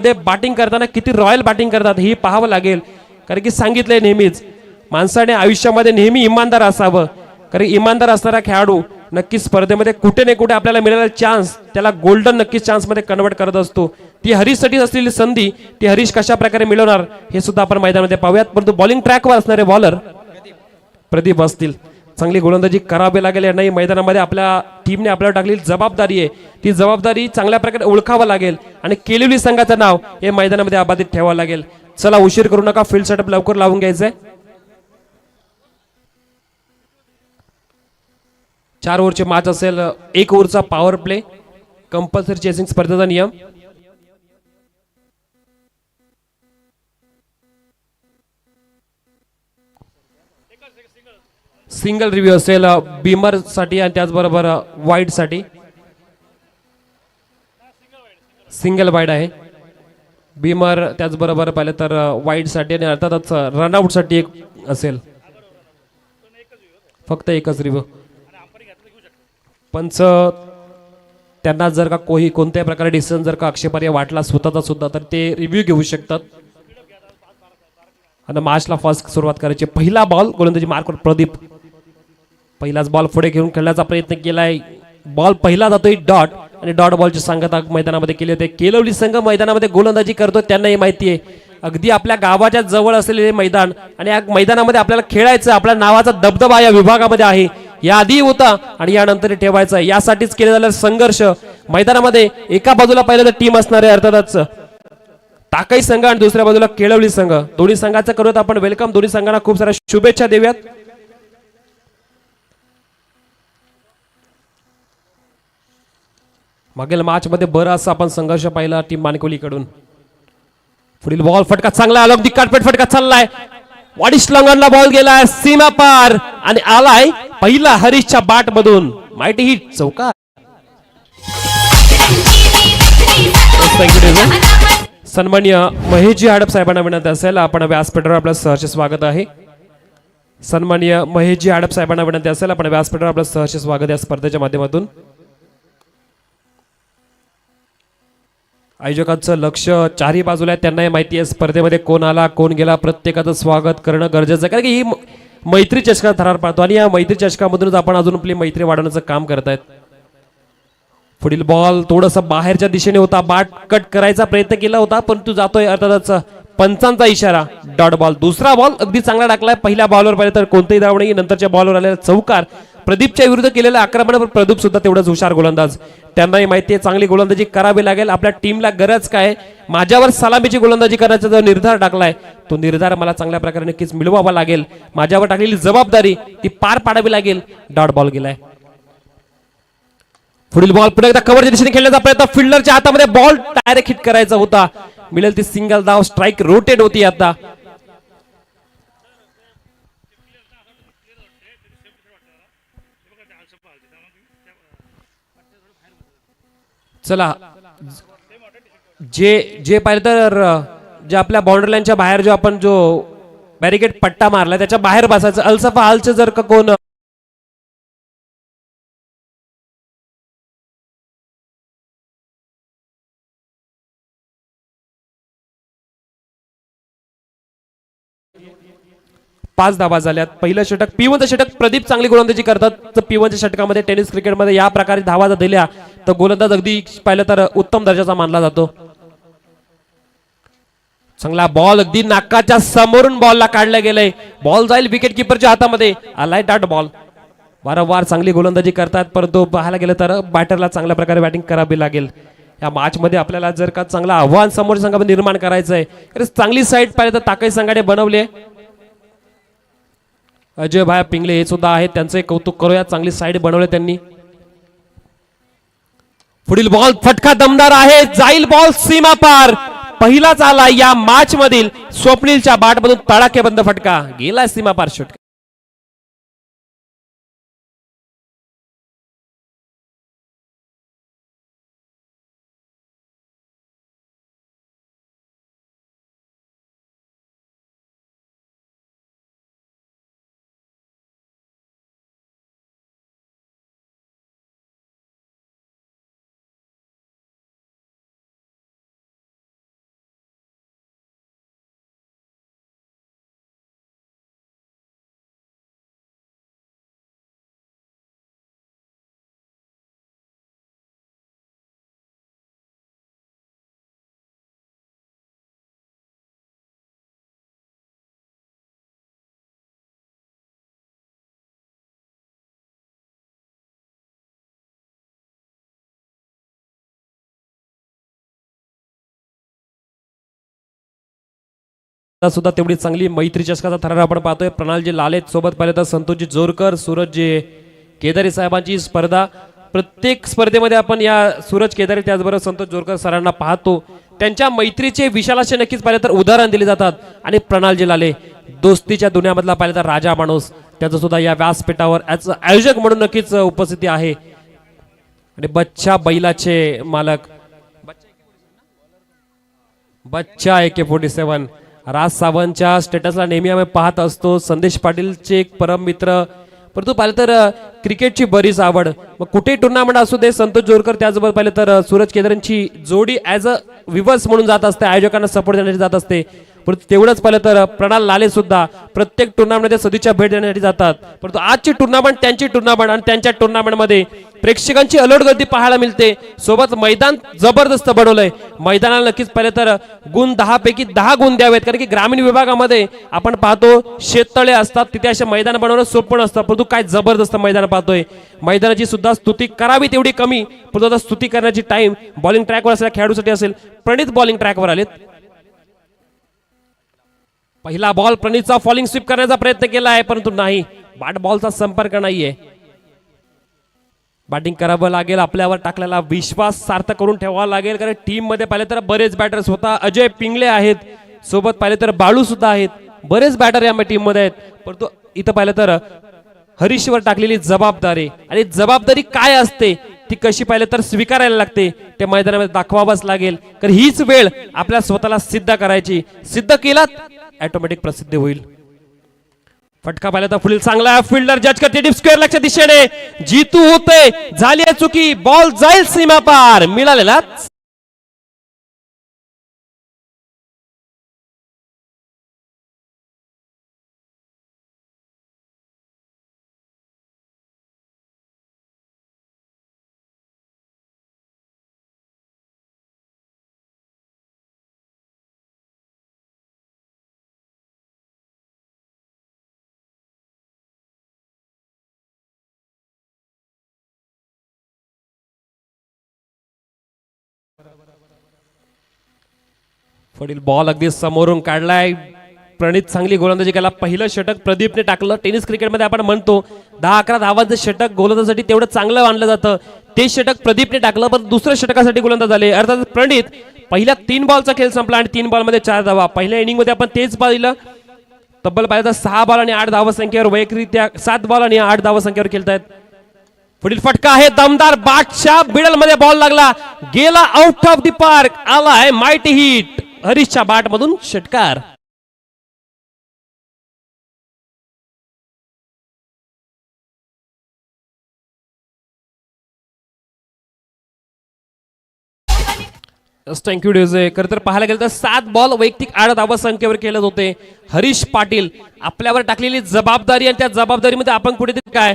ते बॅटिंग करताना किती रॉयल बॅटिंग करतात हे पाहावं लागेल. कारण की सांगितलंय नेहमीच माणसाने आयुष्यामध्ये नेहमी इमानदार असावं. कारण इमानदार असणारा खेळाडू नक्कीच स्पर्धेमध्ये कुठे ना कुठे आपल्याला मिळालेला चान्स त्याला गोल्डन नक्कीच चान्स मध्ये कन्वर्ट करत असतो. ती हरीशसाठी असलेली संधी ती हरीश कशा प्रकारे मिळवणार हे सुद्धा आपण मैदानामध्ये पाहूयात. परंतु बॉलिंग ट्रॅकवर असणारे बॉलर प्रदीप असतील. चांगली गोलंदाजी करावी लागेल. नाही मैदानामध्ये आपल्या टीमने आपल्याला टाकलेली जबाबदारी आहे ती जबाबदारी चांगल्या प्रकारे ओळखावं लागेल आणि केलेली संघाचं नाव हे मैदानामध्ये अबाधित ठेवावं लागेल. चला उशीर करू नका. फील्ड सेटअप लवकर लावून घ्यायचंय. 4 ओव्हरची मॅच असेल. 1 ओव्हरचा पॉवर प्ले कंपल्सरी चेसिंग स्पर्धेचा नियम. सिंगल रिव्ह्यू असेल बीमर साठी आणि त्याचबरोबर वाईड साठी. सिंगल वाईड आहे बीमर. त्याचबरोबर पाहिलं तर वाईड साठी आणि अर्थातच रनआउट साठी एक असेल. फक्त एकच रिव्ह्यू. पंच त्यांना जर का कोणत्याही प्रकारे डिसिजन जर का आक्षेपार्ह वाटला स्वतःचा सुद्धा तर ते रिव्ह्यू घेऊ शकतात. आणि मॅचला फास्ट सुरुवात करायची. पहिला बॉल गोलंदाजी मार्कवर प्रदीप. पहिलाच बॉल पुढे घेऊन खेळण्याचा प्रयत्न केलाय. बॉल पहिला जातोय डॉट आणि डॉट बॉलची सांगता मैदानामध्ये केली होते. केलवली संघ मैदानामध्ये गोलंदाजी करतो त्यांनाही माहिती आहे अगदी आपल्या गावाच्या जवळ असलेले मैदान आणि या मैदानामध्ये आपल्याला खेळायचं. आपल्या नावाचा दबदबा या विभागामध्ये आहे. याआधी होता आणि यानंतर ठेवायचा. यासाठीच केले झालेला संघर्ष मैदानामध्ये एका बाजूला पाहिलं तर टीम असणार आहे अर्थातच टाकई संघ आणि दुसऱ्या बाजूला केळवली संघ. दोन्ही संघाचं करूयात आपण वेलकम. दोन्ही संघांना खूप साऱ्या शुभेच्छा देऊयात. मागील मॅच मध्ये बरं असं आपण संघर्ष पाहिला टीम मानकोलीकडून. पुढील बॉल फटका चांगला आला. अगदी काटपेट फटका चाललाय. वाडिश लंगनला बॉल गेलाय सीमा पार आणि आलाय पहिला हरीशच्या बॅट मधून माहिती हिट चौकार. सन्माननीय महेशजी हडप साहेबांना विनंती असेल आपण व्यासपीठावर आपलं सहर्ष स्वागत आहे. सन्माननीय महेशजी हडप साहेबांना विनंती असेल आपण व्यासपीठावर आपलं सहर्ष स्वागत या स्पर्धेच्या माध्यमातून. आयोजकांचं लक्ष चारही बाजूला आहे. त्यांनाही माहिती आहे स्पर्धेमध्ये कोण आला कोण गेला. प्रत्येकाचं स्वागत करणं गरजेचं आहे कारण की ही मैत्री चषकात थरार पाहतो आणि या मैत्री चषकामधूनच आपण अजून आपली मैत्री वाढवण्याचं काम करतायत. पुढील बॉल थोडंसं बाहेरच्या दिशेने होता. बाट कट करायचा प्रयत्न केला होता परंतु जातोय अर्थातच पंचांचा इशारा. Dot ball. दुसरा बॉल अगदी चांगला टाकलाय. पहिल्या बॉलवर पाहिलं तर कोणतेही धाव नाही. नंतरच्या बॉलवर आलेला चौकार. प्रदीपच्या विरुद्ध केलेलं आक्रमणावर प्रदीप सुद्धा तेवढंच हुशार गोलंदाज. त्यांनाही माहिती आहे चांगली गोलंदाजी करावी लागेल. आपल्या टीमला गरज काय माझ्यावर सलामीची गोलंदाजी करण्याचा जो निर्धार टाकलाय तो निर्धार मला चांगल्या प्रकारे नक्कीच मिळवावा लागेल. माझ्यावर टाकलेली जबाबदारी ती पार पाडावी लागेल. डॉट बॉल गेलाय. पुढील बॉल पुढे एकदा कव्हरच्या दिशेने खेळण्याचा प्रयत्न. फिल्डरच्या हातामध्ये बॉल डायरेक्ट हिट करायचा होता. मिळेल ती सिंगल धाव. स्ट्राईक रोटेट होती आता. चला जे पाहिलं तर जे आपल्या बाउंड्री लाईनच्या बाहेर जो आपण जो बॅरिकेड पट्टा मारला त्याच्या बाहेर बसायचं. अलसफा हालचं जर का कोण पाच धावा झाल्यात. पहिलं षटक P1चं षटक. प्रदीप चांगली गोलंदाजी करतात तर P1च्या षटकामध्ये टेनिस क्रिकेटमध्ये या प्रकारे धावा जर दिल्या तर गोलंदाज अगदी पाहिलं तर उत्तम दर्जाचा मानला जातो. चांगला बॉल अगदी नाकाच्या समोरून बॉलला काढला गेलाय. बॉल जाईल विकेट किपरच्या हातामध्ये. आलाय डॉट बॉल. वारंवार चांगली गोलंदाजी करतात परंतु पाहायला गेलं तर बॅटरला चांगल्या प्रकारे बॅटिंग करावी लागेल. या मॅच मध्ये आपल्याला जर का चांगला आव्हान समोरच्या संघामध्ये निर्माण करायचं आहे. चांगली साईड पाहिलं तर टाकई संघाने बनवली. अजय भाई पिंगले हे सुद्धा आहेत. त्यांचं कौतुक करूया. चांगली साईड बनवले त्यांनी. पुढील बॉल फटका दमदार आहे. जाईल बॉल सीमा पार. पहिलाच आला या मॅच मधील स्वप्नीलच्या बॅट मधून तडाखेबंद फटका. गेला सीमा पार षटक. सुद्धा तेवढी चांगली मैत्री चषकाचा थरार आपण पाहतोय. प्रणालजी लाले सोबत पाहिले तर संतोषजी जोरकर, सूरजजी केदारी साहेबांची स्पर्धा. प्रत्येक स्पर्धेमध्ये आपण या सूरज केदारी त्याचबरोबर संतोष जोरकर सरांना पाहतो. त्यांच्या मैत्रीचे विशालाशे नक्कीच पाहिले तर उदाहरण दिले जातात. आणि प्रणालजी लाले दोस्तीच्या दुनियामधला पाहिले तर राजा माणूस, त्याचं सुद्धा या व्यासपीठावर आयोजक म्हणून नक्कीच उपस्थिती आहे. आणि बच्चा बैलाचे मालक बच्चा AK-47 राज सावंतच्या स्टेटसला नेहमी आम्ही पाहत असतो. संदेश पाटीलचे एक परम मित्र, परंतु पाहिलं तर क्रिकेटची बरीच आवड. मग कुठे टुर्नामेंट असू दे, संतोष जोरकर त्याचबरोबर पाहिलं तर सूरज केदारांची जोडी ॲज अ व्ह्युअर्स म्हणून जात असते, आयोजकांना सपोर्ट देण्यासाठी जात असते. परंतु तेवढंच पाहिलं तर प्रणाल लाले सुद्धा प्रत्येक टुर्नामेंटमध्ये सदिच्छा भेट देण्यासाठी जातात. परंतु आजची टुर्नामेंट त्यांची टुर्नामेंट आणि त्यांच्या टुर्नामेंटमध्ये प्रेक्षकांची अलर्ट गर्दी पाहायला मिळते. सोबत मैदान जबरदस्त बनवलंय. मैदानाला नक्कीच पाहिलं तर गुण 10 पैकी 10 गुण द्यावेत, कारण की ग्रामीण विभागामध्ये आपण पाहतो शेततळे असतात, तिथे असे मैदान बनवणं सोपं असतं. परंतु काय जबरदस्त मैदान पाहतोय. मैदानाची सुद्धा स्तुती करावी तेवढी कमी, परंतु आता स्तुती करण्याची टाइम बॉलिंग ट्रॅकवर असलेल्या खेळाडूसाठी असेल. प्रणित बॉलिंग ट्रॅकवर आलेत. पहिला बॉल प्रणितचा फॉलिंग स्वीप करण्याचा प्रयत्न केला आहे, परंतु नाही, बॅट बॉलचा संपर्क नाहीये. बॅटिंग करावं लागेल, आपल्यावर टाकलेला विश्वास सार्थ करून ठेवावा लागेल, कारण टीम मध्ये पाहिले तर बरेच बॅटर्स होता. अजय पिंगले आहेत, सोबत पाहिले तर बाळू सुद्धा आहेत, बरेच बॅटर या टीम मध्ये आहेत. परंतु इथं पाहिलं तर हरीशवर टाकलेली जबाबदारी, आणि जबाबदारी काय असते ती कशी पाहिलं तर स्वीकारायला लागते, ते मैदानामध्ये दाखवावंच लागेल. कारण हीच वेळ आपल्या स्वतःला सिद्ध करायची. सिद्ध केलात ऑटोमॅटिक प्रसिद्ध होईल. फटका पाहिला तर पुढील चांगला फिल्डर जज करते डीप स्क्वेअर लक्ष दिशेने, जीतू होते, झाली आहे चुकी, बॉल जाईल सीमा पार, मिळालेला पुढील बॉल अगदी समोरून काढलाय. प्रणित चांगली गोलंदाजी केला. पहिलं षटक प्रदीपने टाकलं. टेनिस क्रिकेटमध्ये आपण म्हणतो 10-11 धावांचं षटक गोलंदाजीसाठी तेवढं चांगलं मानलं जातं. ते षटक प्रदीपने टाकलं, पण दुसऱ्या षटकासाठी गोलंदाज झाले. अर्थात प्रणित पहिल्या 3 बॉलचा खेळ संपला आणि 3 बॉलमध्ये 4 धावा. पहिल्या इनिंगमध्ये आपण तेच पाहिलं. तब्बल पाहिलं तर 6 बॉल आणि 8 धावा संख्येवर, वैयक्तिकरित्या 7 बॉल आणि 8 धावा संख्येवर खेळतायत. पुढील फटका आहे दमदार, बादशाह बिडल मध्ये बॉल लागला, गेला आउट ऑफ द पार्क, आला आहे माइटी हिट. हरीशच्या बॅट मधून षटकार. थँक्यू डेझे. खरं तर पाहायला गेलं तर 7 बॉल वैयक्तिक 8 धावा संख्येवर खेळत होते. हरीश पाटील आपल्यावर टाकलेली जबाबदारी, आणि त्या जबाबदारीमध्ये आपण कुठेतरी काय,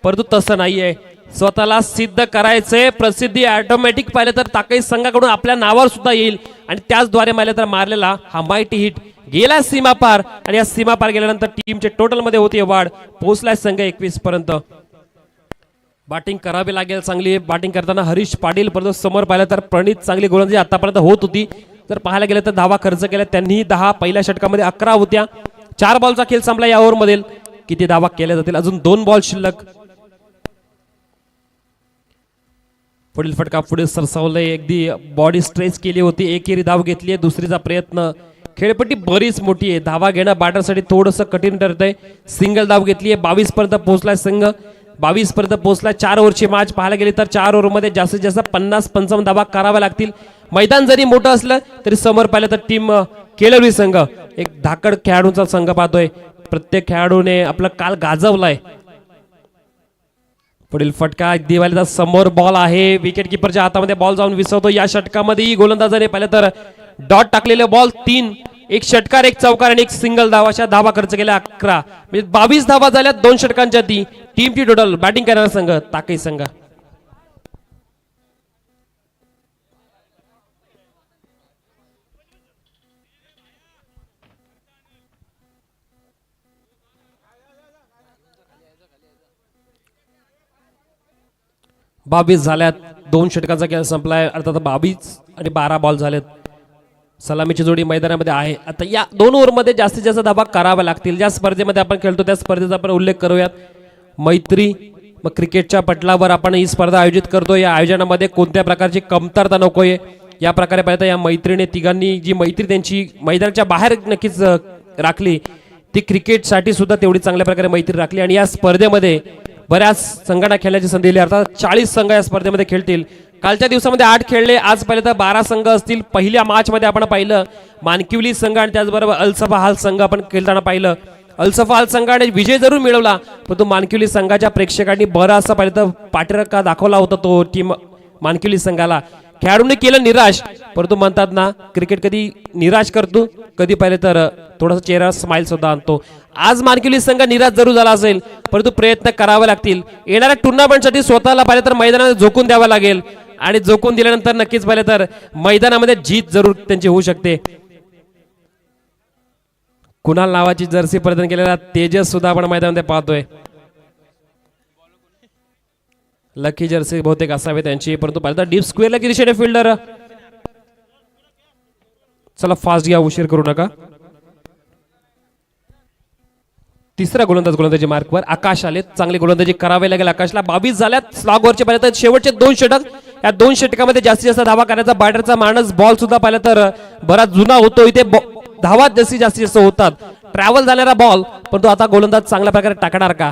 परंतु तसं नाहीये. स्वतःला सिद्ध करायचंय. प्रसिद्धी ऑटोमॅटिक पाहिलं तर ताकई संघाकडून आपल्या नावावर सुद्धा येईल, आणि त्याचद्वारे पाहिलं तर मारलेला हा माइटी हिट गेला सीमा पार. आणि या सीमा पार गेल्यानंतर टीमचे टोटल मध्ये होती वाढ, पोहोचलाय संघ 21 पर्यंत. बॅटिंग करावी लागेल चांगली. बॅटिंग करताना हरीश पाटील, परंतु समोर पाहिलं तर प्रणित चांगली गोलंदाजी आतापर्यंत होत होती. जर पाहायला गेलं तर धावा खर्च केल्या त्यांनी 10, पहिल्या षटकामध्ये 11 होत्या. 4 बॉलचा खेळ संपला या ओव्हरमध्ये. किती धावा केल्या जातील, अजून 2 बॉल शिल्लक. पुढील फटका पुढे सरसावलंय, अगदी बॉडी स्ट्रेच केली होती. एकेरी धाव घेतली आहे, दुसरीचा प्रयत्न. खेळपट्टी बरीच मोठी आहे, धावा घेणं बॅटरसाठी थोडंसं कठीण ठरतंय. सिंगल धाव घेतली आहे, 22 पर्यंत पोहोचलाय संघ. 22 पर्यंत पोहोचला. 4 ओव्हरची मॅच पाहायला गेली तर 4 ओव्हरमध्ये जास्तीत जास्त 50-55 धावा कराव्या लागतील. मैदान जरी मोठं असलं तरी समोर पाहिलं तर टीम केळवली संघ एक धाकड खेळाडूंचा संघ पाहतोय. प्रत्येक खेळाडूने आपलं काल गाजवलाय. पुढील फटका दिवाळीचा समोर बॉल आहे, विकेट किपरच्या हातामध्ये बॉल जाऊन विसरतो. या षटकामध्ये गोलंदाजाने पाहिलं तर डॉट टाकलेले बॉल 3, एक षटकार, एक चौकार आणि एक सिंगल धावा, अशा धावा खर्च केल्या 11. म्हणजे 22 धावा झाल्या 2 षटकांच्या. ती टीमची टोटल बॅटिंग करणारा संघ ताकई संघ. बावीस झाल्यात. 2 षटकांचा खेळ संपलाय. अर्थात 22 आणि 12 बॉल झालेत. सलामीची जोडी मैदानामध्ये आहे. आता या 2 ओव्हरमध्ये जास्तीत जास्त धावा कराव्या लागतील. ज्या स्पर्धेमध्ये आपण खेळतो त्या स्पर्धेचा आपण उल्लेख करूयात. मैत्री मग क्रिकेटच्या पटलावर आपण ही स्पर्धा आयोजित करतो. या आयोजनामध्ये कोणत्या प्रकारची कमतरता नकोय या प्रकारे पाहता या मैत्रीने तिघांनी जी मैत्री त्यांची मैदानाच्या बाहेर नक्कीच राखली ती क्रिकेटसाठी सुद्धा तेवढी चांगल्या प्रकारे मैत्री राखली. आणि या स्पर्धेमध्ये बऱ्याच संघांना खेळण्याची संधी दिली. अर्थात 40 संघ या स्पर्धेमध्ये खेळतील. कालच्या दिवसामध्ये 8 खेळले, आज पाहिलं तर 12 संघ असतील. पहिल्या मॅचमध्ये आपण पाहिलं मानकिवली संघ आणि त्याचबरोबर अलसफा हाल संघ आपण खेळताना पाहिलं. अलसफा हाल संघाने विजय जरूर मिळवला पण तो मानकिवली संघाच्या प्रेक्षकांनी बराचसा पाहिलं तर पाठीराखा दाखवला होता तो टीम मानकिवली संघाला. खेळाडूंनी केलं निराश, परंतु म्हणतात ना क्रिकेट कधी निराश करतो कधी पाहिले तर थोडासा चेहरा स्माइल सुद्धा आणतो. आज मानकिवली संघ निराश जरूर झाला असेल परंतु प्रयत्न करावे लागतील. येणाऱ्या टुर्नामेंटसाठी स्वतःला पाहिले तर मैदानात झोकून द्यावं लागेल आणि झोकून दिल्यानंतर नक्कीच पाहिले तर मैदानामध्ये जीत जरूर त्यांची होऊ शकते. कुणाल नावाची जर्सी परिधान केलेला तेजस सुद्धा आपण मैदानामध्ये पाहतोय. लकी जर्सी बहुतेक असावे त्यांची, परंतु पाहिलं तर डीप स्क्वेअरला की दिशेने फिल्डर. चला फास्ट घ्या, उशीर करू नका. तिसरा गोलंदाजी मार्कवर आकाश आले. चांगली गोलंदाजी करावी लागेल आकाशला. 22 झाल्यात स्लॉग वरचे पाहिलं तर शेवटचे 2 षटक. या 2 षटकामध्ये जास्तीत जास्त धावा करण्याचा बॅटरचा मानस. बॉल सुद्धा पाहिलं तर बराच जुना होतो. इथे धावा जास्तीत जास्त होतात. ट्रॅव्हल झालेला बॉल, परंतु आता गोलंदाज चांगल्या प्रकारे टाकणार का.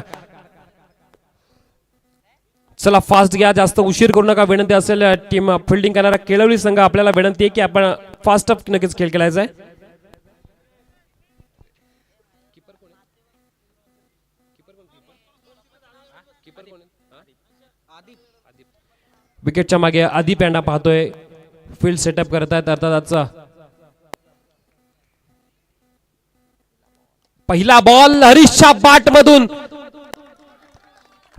चला फास्ट घ्या, जास्त उशीर करू नका. विनंती असेल टीम फिल्डिंग करणारा केळवली संघ आपल्याला विनंती आहे की आपण फास्ट अप नक्कीच खेळ खेळायचा आहे. विकेटच्या मागे आदिप यांना पाहतोय फील्ड सेटअप करतायत. अर्थात पहिला बॉल हरीशच्या बॅट मधून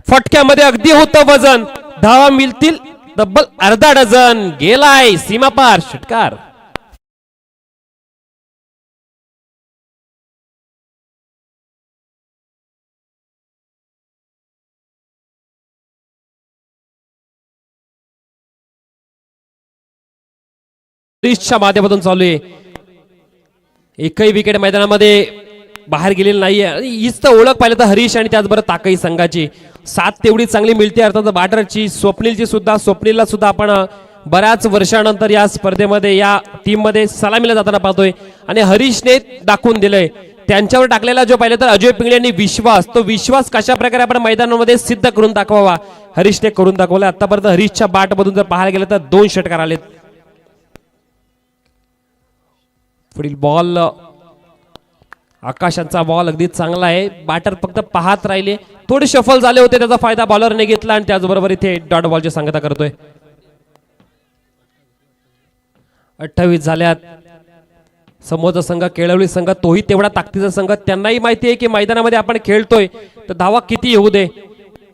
फटक्यामध्ये अगदी होतं वजन. धावा मिळतील तब्बल अर्धा डझन. गेलाय सीमापार षटकार. हरीशच्या माध्यमातून चालू आहे. एकही विकेट मैदानामध्ये बाहेर गेलेली नाहीये. हीच तर ओळख पाहिलं तर हरीश आणि त्याचबरोबर ताकई संघाची साथ तेवढी चांगली मिळते. अर्थात बॅटरची स्वप्नीलची सुद्धा. स्वप्नीलला सुद्धा आपण बऱ्याच वर्षानंतर या स्पर्धेमध्ये या टीम मध्ये सलामीला जाताना पाहतोय आणि हरीशने दाखवून दिलंय. त्यांच्यावर टाकलेला जो पाहिलं तर अजय पिंगळे यांनी विश्वास, तो विश्वास कशा प्रकारे आपण मैदानामध्ये सिद्ध करून दाखवावा हरीशने करून दाखवला. आतापर्यंत हरीशच्या बॅट मधून जर पाहायला गेलं तर 2 षटकार आलेत. पुढील बॉल आकाशांचा बॉल अगदी चांगला आहे. बॅटर फक्त पाहत राहिले, थोडे शफल झाले होते, त्याचा फायदा बॉलरने घेतला आणि त्याचबरोबर इथे डॉट बॉलची सांगता करतोय. 28 झाल्यात. समोरचा संघ केळवली संघ तोही तेवढा ताकदीचा संघ. त्यांनाही माहिती आहे की मैदानामध्ये आपण खेळतोय तर धावा किती येऊ दे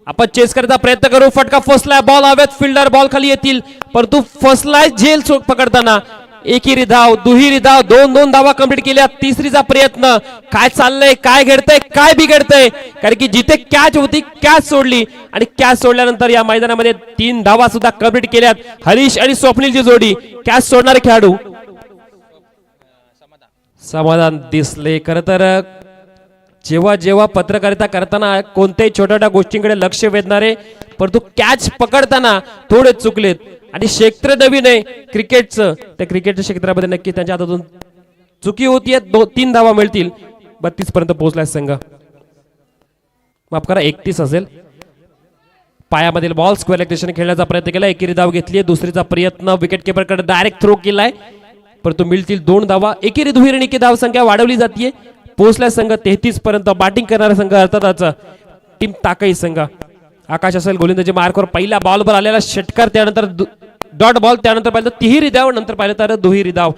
आपण चेस करायचा प्रयत्न करू. फटका फसलाय, बॉल हवेत, फिल्डर बॉल खाली येतील परंतु फसलाय झेल पकडताना. एकेरी धाव, दुहेरी धाव, 2-2 धावा कंप्लीट केल्या. तिसरीचा प्रयत्न. काय चाललंय, काय घडतंय, काय बिघडतंय, कारण की जिथे कॅच होती कॅच सोडली आणि कॅच सोडल्यानंतर या मैदानामध्ये 3 धावा सुद्धा कंप्लीट केल्यात. हरीश आणि स्वप्नीलची जोडी. कॅच सोडणारे खेळाडू समाधान दिसले. खरं तर जेव्हा जेव्हा पत्रकारिता करताना कोणत्याही छोट्या छोट्या गोष्टींकडे लक्ष वेधणारे परंतु कॅच पकडताना थोडे चुकलेत आणि क्षेत्र नवीन आहे क्रिकेटचं. त्या क्रिकेटच्या क्षेत्रामध्ये नक्की त्यांच्या हातातून चुकी होतीये. 2-3 धावा मिळतील. 32 पर्यंत पोहोचलाय संघ. माफ करा 31 असेल. पायामधील बॉल स्क्वेअर लेग दिशेने खेळण्याचा प्रयत्न केला. एकेरी धाव घेतली. दुसरीचा प्रयत्न विकेट किपरकडे डायरेक्ट थ्रो केलाय परंतु मिळतील 2 धावा. एकेरी दुहेरी निकी धाव संख्या वाढवली जाते. पोहोचलाय संघ 33 पर्यंत. बॅटिंग करणारा संघ अर्थातच टीम ताकई संघ. आकाश असेल गोलंदाजी मार्कवर. पहिला बॉलवर आलेला षटकार, त्यानंतर डॉट बॉल, त्यानंतर पाहिलं तिहेरी धाव, नंतर पाहिलं तर दुहेरी धाव.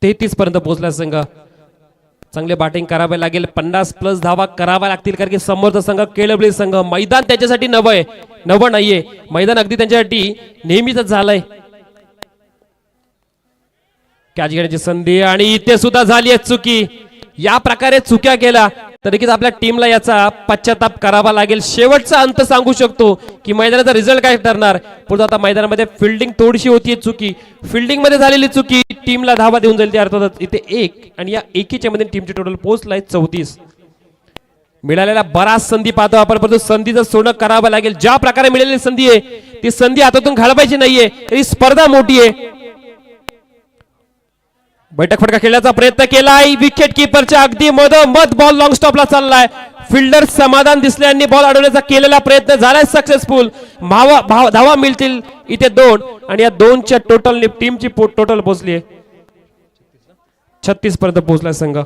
तेहतीस पर्यंत पोहोचला संघ. चांगले बॅटिंग करावे लागेल. 50+ धावा कराव्या लागतील कारण की समोरचा संघ केळवली संघ. मैदान त्याच्यासाठी नवं नाहीये. मैदान अगदी त्यांच्यासाठी नेहमीच झालंय. कॅच घेण्याची संधी आणि इथे सुद्धा झाली आहे चुकी. या प्रकारे चुक्या केल्या तर नक्कीच आपल्या टीमला याचा पश्चाताप करावा लागेल. शेवटचा अंत सांगू शकतो की मैदानाचा रिझल्ट काय ठरणार. परंतु आता मैदानामध्ये फिल्डिंग थोडीशी होती चुकी, फिल्डिंग मध्ये झालेली चुकी टीमला धावा देऊन जाईल. अर्थातच इथे एक आणि या एकीच्या मध्ये टीमची टोटल पोहोचलाय 34. मिळालेला बराच संधी पाहतो आपण, परंतु संधीचं सोनं करावं लागेल. ज्या प्रकारे मिळालेली संधी आहे ती संधी हातातून घालवायची नाहीये. ही स्पर्धा मोठी आहे. बैठक फटका खेळण्याचा प्रयत्न केलाय विकेट किपरच्या अगदी मधोमध बॉल लॉंग स्टॉपला चाललाय. फिल्डर समाधान दिसले यांनी बॉल अडवण्याचा केलेला प्रयत्न झालाय सक्सेसफुल. धावा मिळतील इथे 2 आणि या 2च्या टोटल टीमची टोटल पोहोचली 36 पर्यंत पोहोचलाय संघ.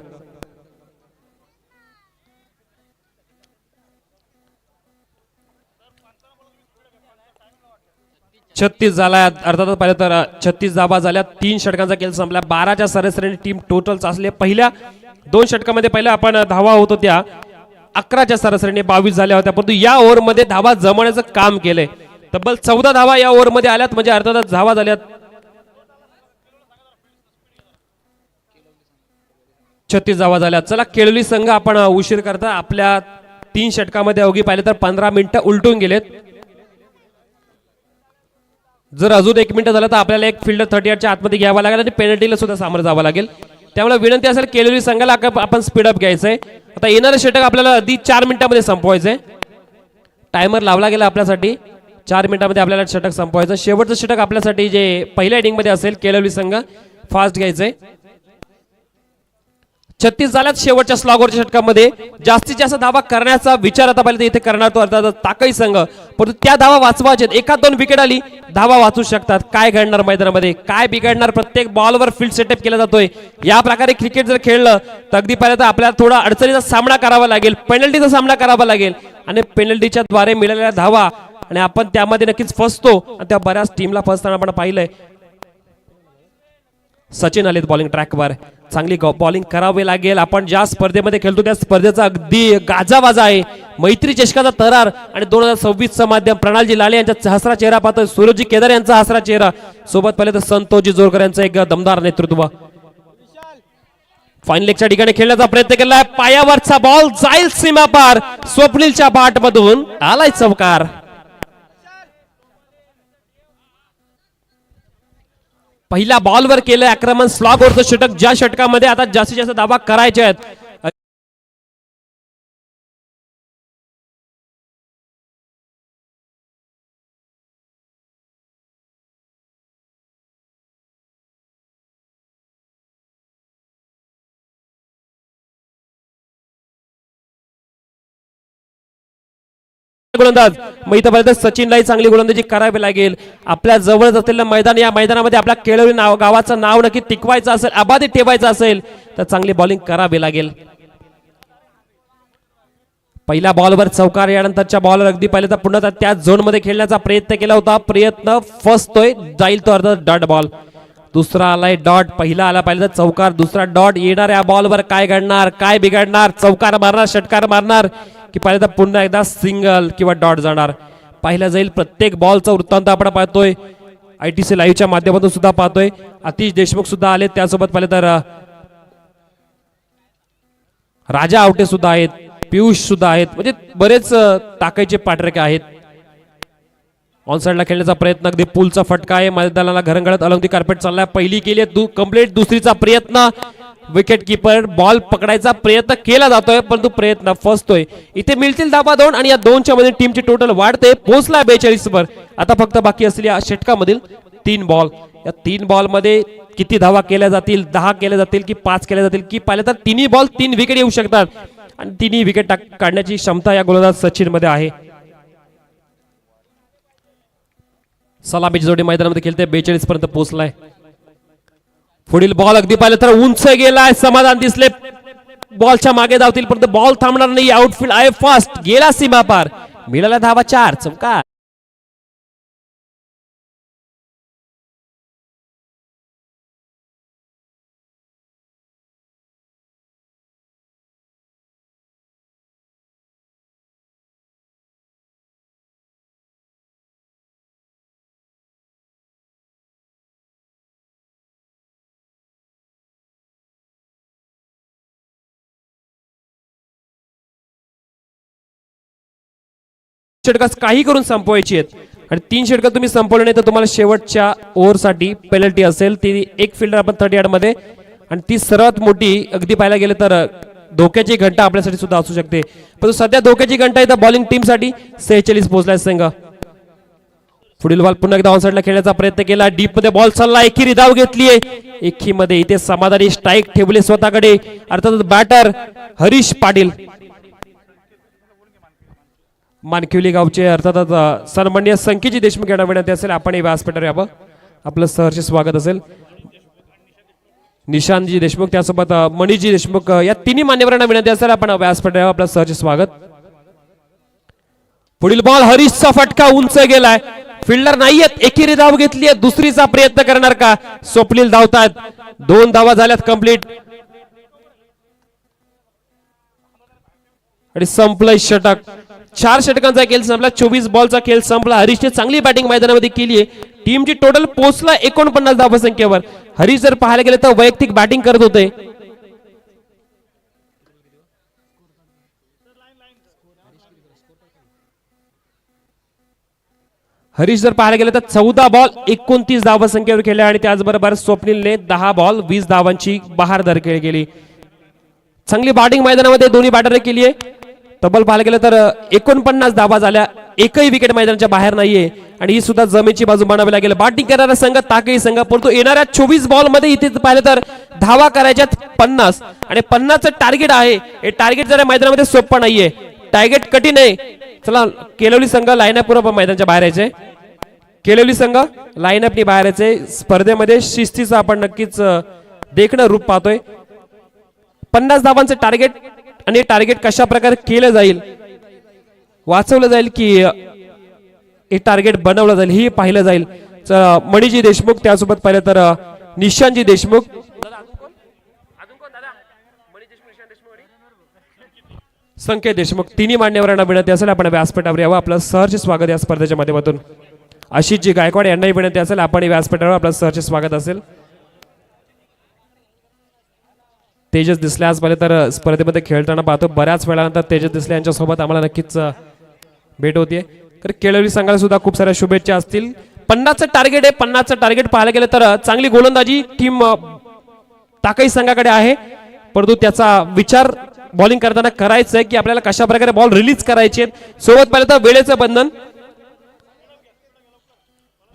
छत्तीस झाला. अर्थातच पाहिलं तर 36 धावा झाल्या. 3 षटकांचा खेळ संपला. 12च्या सरासरीने टीम टोटल चाचले. पहिल्या 2 षटकामध्ये पहिल्या आपण धावा होतो त्या 11च्या सरासरीने 22 झाल्या होत्या. परंतु या ओव्हरमध्ये धावा जमवण्याचं काम केलंय. तब्बल 14 धावा या ओव्हरमध्ये आल्यात, म्हणजे अर्थातच धावा झाल्यात 36 धावा झाल्या. चला केळवली संघ आपण उशीर करता. आपल्या 3 षटकामध्ये अवघी पाहिले तर 15 मिनिटं उलटून गेलेत. जर अजून 1 मिनिट झालं तर आपल्याला एक फिल्डर 38च्या आतमध्ये घ्यावा लागेल आणि पेनल्टीला सुद्धा सामोरं जावं लागेल. त्यामुळे विनंती असेल केलेली संघाला आपण स्पीडअप घ्यायचंय. आता येणारं षटक आपल्याला अगदी 4 मिनिटांमध्ये संपवायचंय. टायमर लावला गेला आपल्यासाठी. 4 मिनिटांमध्ये आपल्याला षटक संपवायचं. शेवटचं षटक आपल्यासाठी जे पहिल्या इनिंग मध्ये असेल केलेली संघ फास्ट घ्यायचंय. 36 झाल्यात शेवटच्या स्लॉगवरच्या षटकामध्ये. जास्तीत जास्त धावा करण्याचा विचार आता पाहिजे इथे करणार तो अर्थात ताकई संघ, परंतु त्या धावा वाचवायच्यात. 1-2 विकेट आली धावा वाचू शकतात. काय घडणार मैदानामध्ये, काय बिघडणार. प्रत्येक बॉलवर फील्ड सेटअप केला जातोय. या प्रकारे क्रिकेट जर खेळलं तर अगदी पाहिलं तर आपल्याला थोडा अडचणीचा सामना करावा लागेल, पेनल्टीचा सामना करावा लागेल आणि पेनल्टीच्या द्वारे मिळालेल्या धावा आणि आपण त्यामध्ये नक्कीच फसतो आणि त्या बऱ्याच टीमला फसताना आपण पाहिलंय. सचिन आलेत बॉलिंग ट्रॅकवर. चांगली बॉलिंग करावी लागेल. आपण ज्या स्पर्धेमध्ये खेळतो त्या स्पर्धेचा अगदी गाजावाजा आहे. मैत्री चषकाचा तरार आणि 2026चं माध्यम. प्रणालजी लाले यांचा हसरा चेहरा पाहतोय, सूरजजी केदार यांचा हसरा चेहरा, सोबत पहिले तर संतोषजी जोरकर यांचं एक दमदार नेतृत्व. फाईन लेगच्या ठिकाणी खेळण्याचा प्रयत्न केलाय. पायावरचा बॉल जाईल सीमा पार. स्वप्नीलच्या बाट मधून आलाय चौकार. पहिल्या बॉलवर केलं आक्रमण. स्लॉगवरचं षटक, ज्या षटकामध्ये आता जास्तीत जास्त धावा करायच्या आहेत. गोलंदाज मैदानात सचिनलाही चांगली गोलंदाजी करावी लागेल. आपल्या जवळच असलेलं मैदान, या मैदानामध्ये आपल्या केळवली गावाचं नाव नक्की टिकवायचं असेल, अबाधित ठेवायचं असेल तर चांगली बॉलिंग करावी लागेल. पहिल्या बॉलवर चौकार, यानंतरच्या बॉलवर अगदी पाहिलं तर पुन्हा त्याच झोन मध्ये खेळण्याचा प्रयत्न केला होता. प्रयत्न फसतोय, जाईल तो अर्धा डॉट बॉल. दुसरा आलाय डॉट, पहिला आला पाहिजे तर चौकार, दुसरा डॉट. येणाऱ्या बॉलवर काय घडणार, काय बिघडणार. चौकार मारणार, षटकार मारणार की पाहिलं तर पुन्हा एकदा सिंगल किंवा डॉट जाणार. पाहिलं जाईल. प्रत्येक बॉलचा वृत्तांत आपण पाहतोय. ITC लाईव्हच्या माध्यमातून सुद्धा पाहतोय. आतिश देशमुख सुद्धा आले, त्यासोबत पाहिलं तर राजा आवटे सुद्धा आहेत, पियुष सुद्धा आहेत, म्हणजे बरेच टाकायचे पाठरके आहेत. ऑन साइडला खेळण्याचा प्रयत्न, अगदी पुलचा फटका आहे. मैदानाला घरंगळत अलंगी कार्पेट चाललाय. पहिली केली कंप्लीट, दुसरीचा प्रयत्न. विकेट किपर बॉल पकडायचा प्रयत्न केला जातोय, परंतु प्रयत्न फसतोय. इथे मिळतील धावा 2 आणि या 2च्या मध्ये टीमची टोटल वाढते, पोहोचला 42 वर. आता फक्त बाकी असलेल्या षटकामधील 3 बॉल. या 3 बॉल मध्ये किती धावा केल्या जातील, 10 केल्या जातील की 5 केल्या जातील की पाहिलं तर तिन्ही बॉल 3 विकेट येऊ शकतात आणि तिन्ही विकेट काढण्याची क्षमता या गोलंदाज सचिन मध्ये आहे. सलामीची जोडी मैदानामध्ये खेळते, 42 पर्यंत पोहोचलाय. पुढील बॉल अगदी पाहिलं तर उंच गेलाय. समाधान दिसले बॉलच्या मागे धावतील, परंतु बॉल थांबणार नाही. आउटफील्ड आहे फास्ट, गेला सीमा पार. मिळाला धावा 4. चौकार. षटकास काही करून संपवायची आहेत आणि 3 षटकं तुम्ही संपवले नाही तर तुम्हाला शेवटच्या ओव्हरसाठी पेनल्टी असेल. ती एक फिल्डर आपण 30 यार्डमध्ये आणि ती सर्वात मोठी अगदी पाहायला गेलं तर धोक्याची घंटा आपल्यासाठी सुद्धा असू शकते. परंतु सध्या धोक्याची घंटा इथं बॉलिंग टीमसाठी 46 पोहोचलाय संघ. पुढील बॉल पुन्हा एकदा ऑन साइडला खेळण्याचा प्रयत्न केला. डीप मध्ये बॉल चालला. एकी धाव घेतलीये एकीमध्ये. इथे समाधानी स्ट्राईक ठेवले स्वतःकडे. अर्थात बॅटर हरीश पाटील मानकिवली गावचे अर्थातच सन्माननीय संकेतजी देशमुख यांना विनंती असेल आपण हे व्यासपीठावर यावं. आपलं सहर्ष स्वागत असेल. निशांतजी देशमुख त्यासोबत मणिजी देशमुख या तिन्ही मान्यवरांना विनंती असेल आपण व्यासपीठावर आपलं सहर्ष स्वागत. पुढील बॉल हरीशचा फटका उंच गेलाय. फिल्डर नाहीयेत. एकेरी धाव घेतली आहे. दुसरीचा प्रयत्न करणार का? स्वप्नील धावतात. 2 धावा झाल्यात कंप्लीट आणि संपलंय षटक. 4 षटकांचा खेळ संपला. 24 बॉलचा खेळ संपला. हरीशने चांगली बॅटिंग मैदानामध्ये केली आहे. टीमची टोटल पोहोचला 49 धावसंख्येवर. हरीश जर पाहायला गेले तर वैयक्तिक बॅटिंग करत होते. हरीश जर पाहायला गेलं तर 14 बॉल 29 धावसंख्येवर खेळल्या आणि त्याचबरोबर स्वप्नीलने 10 बॉल 20 धावांची बहारदार खेळ केली. चांगली बॅटिंग मैदानामध्ये दोन्ही बॅटरने केली आहे. तब्बल पाहायला गेलं तर 49 धावा झाल्या. एकही विकेट मैदानाच्या बाहेर नाहीये आणि ही सुद्धा जमेची बाजू बनावी लागेल. बॅटिंग करणारा संघ ताकई संघ. परंतु येणाऱ्या 24 बॉल मध्ये इथे पाहिलं तर धावा करायच्यात 50 आणि 50चं टार्गेट आहे. हे टार्गेट जरा मैदानामध्ये सोपं नाहीये. टार्गेट कठीण आहे. चला केलवली संघ लाईनअप पूर्व मैदानाच्या बाहेर यायचे. केलवली संघ लाईनअपनी बाहेर यायचे. स्पर्धेमध्ये शिस्तीचं आपण नक्कीच देखणं रूप पाहतोय. 50 धावांचं टार्गेट आणि टार्गेट कशा प्रकारे केलं जाईल वाचवलं जाईल की हे टार्गेट बनवलं जाईल हे पाहिलं जाईल. मणिजी देशमुख त्यासोबत पाहिलं तर निशांतजी देशमुख संकेत देशमुख तिन्ही मान्यवरांना विनंती असेल आपण व्यासपीठावर यावं. आपलं सहर्ष स्वागत या स्पर्धेच्या माध्यमातून. आशिषजी गायकवाड यांनाही विनंती असेल आपण व्यासपीठावर आपलं सहर्ष स्वागत असेल. तेजस दिसले आज पाहिलं तर स्पर्धेमध्ये खेळताना पाहतो. बऱ्याच वेळानंतर तेजस दिसले यांच्यासोबत आम्हाला नक्कीच भेट होतीये. तर केळवली संघाला सुद्धा खूप साऱ्या शुभेच्छा असतील. 50चं टार्गेट आहे. 50चं टार्गेट पाहायला गेलं तर चांगली गोलंदाजी टीम ताकई संघाकडे आहे. परंतु त्याचा विचार बॉलिंग करताना करायचं आहे की आपल्याला कशा प्रकारे बॉल रिलीज करायचे. सोबत पाहिलं तर वेळेचं बंधन.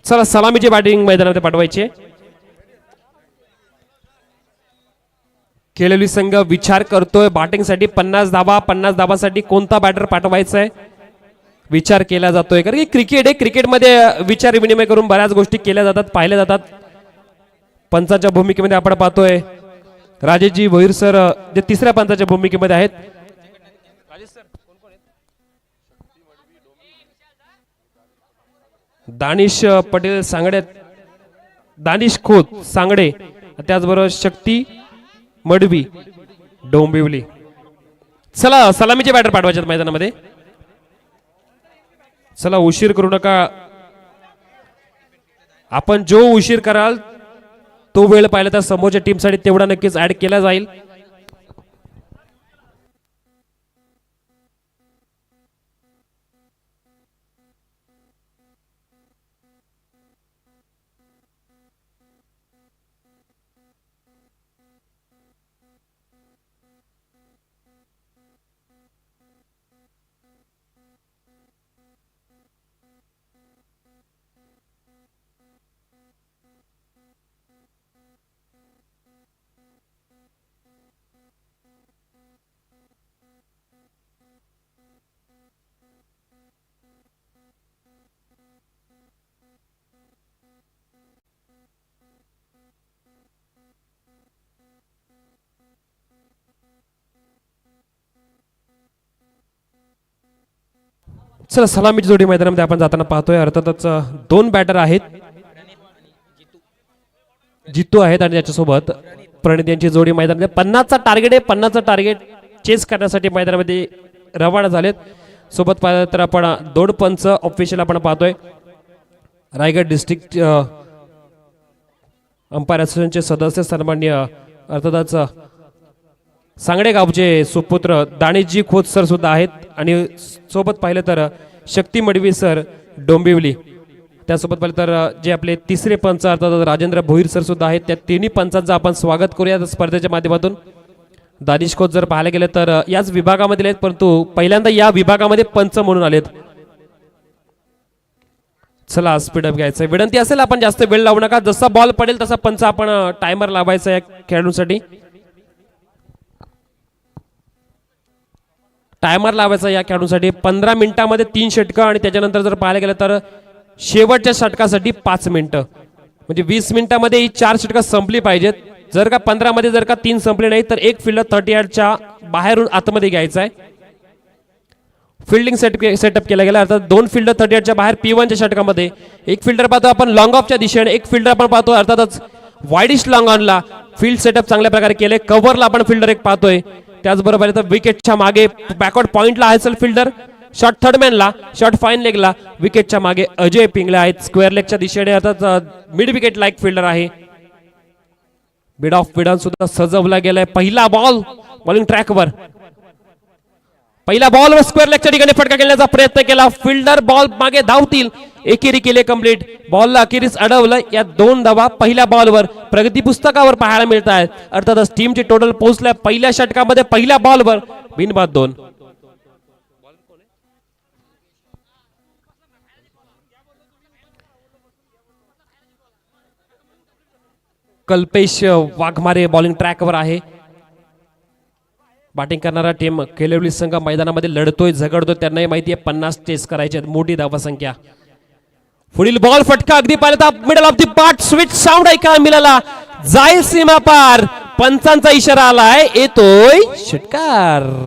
चला सलामीची बॅटिंग मैदानामध्ये पाठवायची. केलेली संघ विचार करतोय बॅटिंगसाठी 50 धावा. 50 धावासाठी कोणता बॅटर पाठवायचा आहे विचार केला जातोय. कारण की क्रिकेट आहे. क्रिकेटमध्ये विचार विनिमय करून बऱ्याच गोष्टी केल्या जातात पाहिल्या जातात. पंचाच्या भूमिकेमध्ये आपण पाहतोय राजेशजी भोईर सर जे तिसऱ्या पंचाच्या भूमिकेमध्ये आहेत. दानिश पटेल सांगडे दानिश खोत सांगडे त्याचबरोबर शक्ती मडवी डोंबिवली. चला सलामीचे बॅटर पाठवायचे मैदानामध्ये. चला उशीर करू नका. आपण जो उशीर कराल तो वेळ पाहिला तर समोरच्या टीमसाठी तेवढा नक्कीच ऍड केला जाईल. चला सलामीची जोडी मैदानामध्ये आपण जाताना पाहतोय. अर्थातच 2 बॅटर आहेत. जितू आहेत आणि त्याच्यासोबत प्रणित यांची जोडी मैदानामध्ये 50चा टार्गेट आहे. 50चा टार्गेट चेस करण्यासाठी मैदानामध्ये रवाना झालेत. सोबत पाहिलं तर आपण दोड पंच ऑफिशियल आपण पाहतोय. रायगड डिस्ट्रिक्ट अंपायर असोसिएशनचे सदस्य सन्माननीय अर्थातच सांगडे गावचे सुपुत्र दाणेशजी खोत सर सुद्धा आहेत आणि सोबत पाहिलं तर शक्ती मडवी सर डोंबिवली, त्यासोबत पाहिलं तर जे आपले तिसरे पंच अर्थात राजेंद्र भोईर सर सुद्धा आहेत. त्या तिन्ही पंचांचं आपण स्वागत करूया स्पर्धेच्या माध्यमातून. दानिश खोत जर पाहायला गेलं तर याच विभागामध्ये आहेत, परंतु पहिल्यांदा या विभागामध्ये पंच म्हणून आलेत. चला स्पीडअप घ्यायचं, विनंती असेल आपण जास्त वेळ लावू नका, जसा बॉल पडेल तसा पंच आपण टायमर लावायचा या खेळाडूंसाठी. टायमर लावायचा या खेळाडूंसाठी 15 मिनिटांमध्ये 3 षटकं आणि त्याच्यानंतर जर पाहायला गेलं तर शेवटच्या षटकासाठी 5 मिनिटं, म्हणजे 20 मिनिटांमध्ये ही 4 षटकं संपली पाहिजेत. जर का 15 मध्ये जर का 3 संपले नाही तर एक फिल्डर 30 यार्डच्या बाहेरून आतमध्ये घ्यायचा आहे. फिल्डिंग सेटअप केला गेला, अर्थात 2 फिल्डर 30 यार्डच्या बाहेर P1च्या षटकामध्ये. एक फिल्डर पाहतो आपण लॉंग ऑफच्या दिशेने, एक फिल्डर आपण पाहतो अर्थातच वाईडिश लॉंग ऑनला. फील्ड सेटअप चांगल्या प्रकारे केले. कव्हरला आपण फिल्डर एक पाहतोय, त्याचबरोबर विकेटच्या मागे बॅकवर्ड पॉइंटला आहे फिल्डर. शॉट थर्डमॅनला, शॉट फाईन लेगला, विकेटच्या मागे अजय पिंगळे आहेत. स्क्वेअर लेगच्या दिशेने अर्थात मिड विकेट लाईक फिल्डर आहे. मिड ऑफ मिडन सुद्धा सजवला गेलाय. पहिला बॉल बॉलिंग ट्रॅकवर, पहिला बॉलवर स्क्वेअर लेगच्या ठिकाणी फटका खेळण्याचा प्रयत्न केला. फिल्डर बॉल मागे धावतील, एकेरी केले कंप्लीट. बॉलला अखेरीस अडवलं. या 2 धावा पहिल्या बॉलवर प्रगती पुस्तकावर पाहायला मिळत आहेत. अर्थातच टीमची टोटल पोहोचल्या पहिल्या षटकामध्ये पहिल्या बॉलवर बिनबाद 2. कल्पेश वाघमारे बॉलिंग ट्रॅकवर आहे. बॅटिंग करणारा टीम केलेवली संघ मैदानामध्ये लढतोय, झगडतोय. त्यांनाही माहिती आहे 50 चेस करायचे आहेत, मोठी धावा संख्या. पुढील बॉल फटका अगदी पाहिला तर middle of the bat, switch sound ऐकायला मिळाला. जाईल सीमा पार, पंचांचा इशारा आलाय, येतोय षटकार.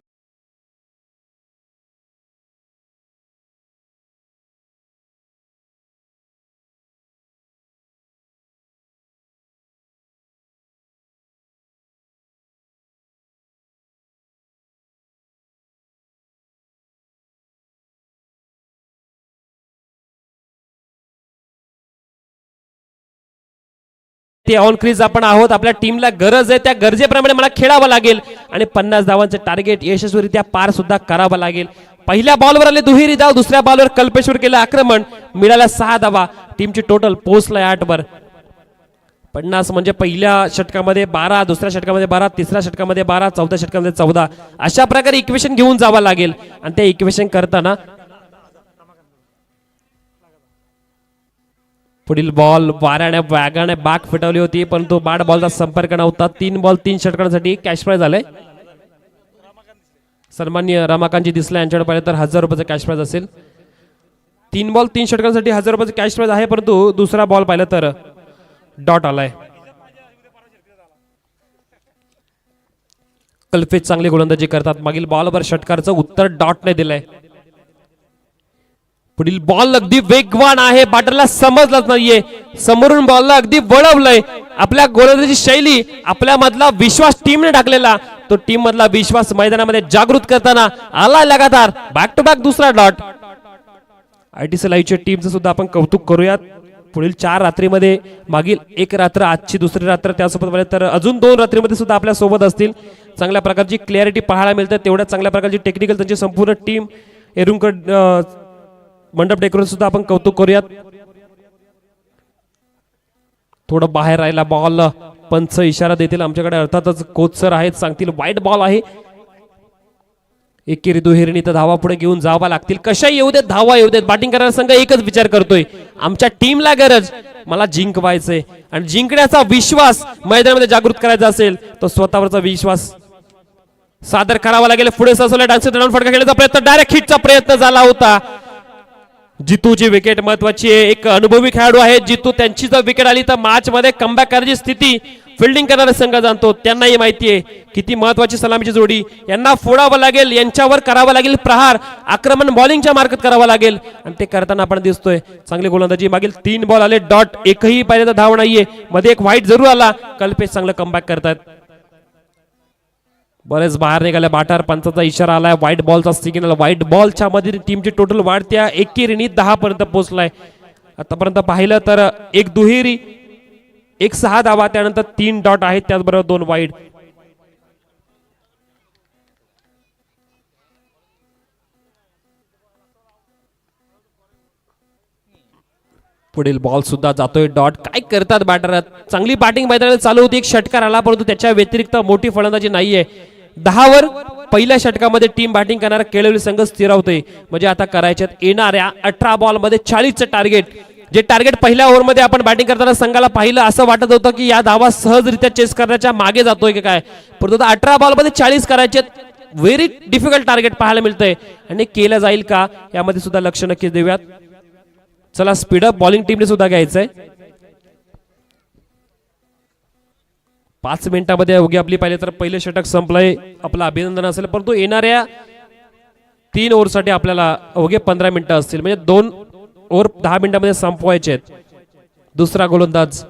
ऑन क्रीज आपण आहोत, आपल्या टीमला गरज आहे, त्या गरजेप्रमाणे मला खेळावं लागेल आणि 50 धावांचे टार्गेट यशस्वीरित्या पार सुद्धा करावं लागेल. पहिल्या बॉलवर आले दुहेरी धाव, दुसऱ्या बॉलवर कल्पेश्वर केलं आक्रमण, मिळाल्या 6 धावा. टीमची टोटल पोहोचलाय 8 वर. 50 म्हणजे पहिल्या षटकामध्ये 12, दुसऱ्या षटकामध्ये 12, तिसऱ्या षटकामध्ये 12, चौथ्या षटकामध्ये 14. अशा प्रकारे इक्वेशन घेऊन जावं लागेल आणि त्या इक्वेशन करताना पुढील बॉल वाऱ्याने वेगाने बॅक फिटवली होती, परंतु बॅट बॉलचा संपर्क नव्हता. 3 बॉल 3 षटकांसाठी कॅश प्राइज झाले. सन्माननीय रमाकांतजी दिसले यांच्याकडे पाहिलं तर 1000 रुपयाचा कॅश प्राइज असेल. 3 बॉल 3 षटकांसाठी 1000 रुपयाचा कॅश प्राइज आहे, परंतु दुसरा बॉल पाहिलं तर डॉट आलाय. कल्पेश चांगली गोलंदाजी करतात. मागील बॉलवर षटकारचं उत्तर डॉटने दिलंय. पुढील बॉल अगदी वेगवान आहे, बॅटरला समजलंच नाहीये. समोरून बॉलला अगदी वळवलंय. आपल्या गोलंदाजी शैली, आपल्या मधला विश्वास टीमने टाकलेला, तो टीम मधला विश्वास मैदानामध्ये जागृत करताना आला लगातार. बॅक टू बॅक दुसरा डॉट. आयटीसी लाईव्हच्या टीमचं सुद्धा आपण कौतुक करूयात. पुढील 4 रात्रीमध्ये मागील 1 रात्र, आजची दुसरी रात्र, त्यासोबत तर अजून 2 रात्रीमध्ये सुद्धा आपल्या सोबत असतील. चांगल्या प्रकारची क्लॅरिटी पाहायला मिळते, तेवढ्या चांगल्या प्रकारची टेक्निकल त्यांची संपूर्ण टीम. एरुंकड मंडप डेकोरेशन सुद्धा आपण कौतुक करूयात. थोडं बाहेर राहिला बॉल, पंच इशारा देतील आमच्याकडे, अर्थातच कोच सर आहेत, सांगतील वाईट बॉल आहे. एकेरी दुहेरीने तर धावा पुढे घेऊन जावा लागतील. कशा येऊ देत, धावा येऊ देत. बॅटिंग करणारा संघ एकच विचार करतोय, आमच्या टीमला गरज, मला जिंकवायचंय. आणि जिंकण्याचा विश्वास मैदानामध्ये जागृत करायचा असेल तो स्वतःवरचा विश्वास सादर करावा लागेल. पुढे ससवल्या डान्स फटका खेळण्याचा प्रयत्न, डायरेक्ट हिटचा प्रयत्न झाला होता. जितूची विकेट महत्वाची आहे. एक अनुभवी खेळाडू आहे जितू, त्यांची जर विकेट आली तर मॅच मध्ये कमबॅक करायची स्थिती फिल्डिंग करणारा संघ जाणतो. त्यांनाही माहिती आहे किती महत्वाची सलामीची जोडी, यांना फोडावं लागेल, यांच्यावर करावं लागेल प्रहार, आक्रमण बॉलिंगच्या मार्फत करावं लागेल आणि ते करताना आपण दिसतोय. चांगली गोलंदाजी. मागील 3 बॉल आले डॉट, एकही पाहिजे धाव नाहीये. मध्ये एक वाईट जरूर आला. कल्पेश चांगलं कमबॅक करतात. बरेच बाहेर निघाल्या बाटार, पंचाचा इशारा आलाय, व्हाईट बॉलचा सिग्नल. व्हाईट बॉलच्या मध्ये टीमची टोटल वाढत्या एकेरीने 10 पर्यंत पोहोचलाय. आतापर्यंत पाहिलं तर 1 दुहेरी, 1 6 धावा, त्यानंतर 3 डॉट आहेत, त्याचबरोबर 2 वाईड. पुढील बॉल सुद्धा जातोय डॉट. काय करतात बॅटर, चांगली बॅटिंग मैदानात चालू होती. एक षटकार आला परंतु त्याच्या व्यतिरिक्त मोठी फलंदाजी नाहीये. 10 पहिल्या षटकामध्ये टीम बॅटिंग करणारा केळवली संघ स्थिरावतोय. म्हणजे आता करायच्यात येणाऱ्या 18 बॉलमध्ये 40चं टार्गेट. जे टार्गेट पहिल्या ओव्हरमध्ये आपण बॅटिंग करताना संघाला पाहिलं असं वाटत होतं की या धावा सहजरित्या चेस करण्याच्या मागे जातोय की काय, परंतु 18 बॉलमध्ये 40 करायचे. व्हेरी डिफिकल्ट टार्गेट पाहायला मिळतंय आणि केलं जाईल का यामध्ये सुद्धा लक्ष नक्कीच देऊयात. चला स्पीडअप बॉलिंग टीमने सुद्धा घ्यायचंय. 5 मिनिटांमध्ये अवघी आपली पाहिजे तर पहिले षटक संपलंय. आपलं अभिनंदन असेल, परंतु येणाऱ्या 3 ओव्हरसाठी आपल्याला अवघे 15 मिनिटं असतील. म्हणजे 2 ओव्हर 10 मिनिटांमध्ये संपवायचे आहेत. दुसरा गोलंदाज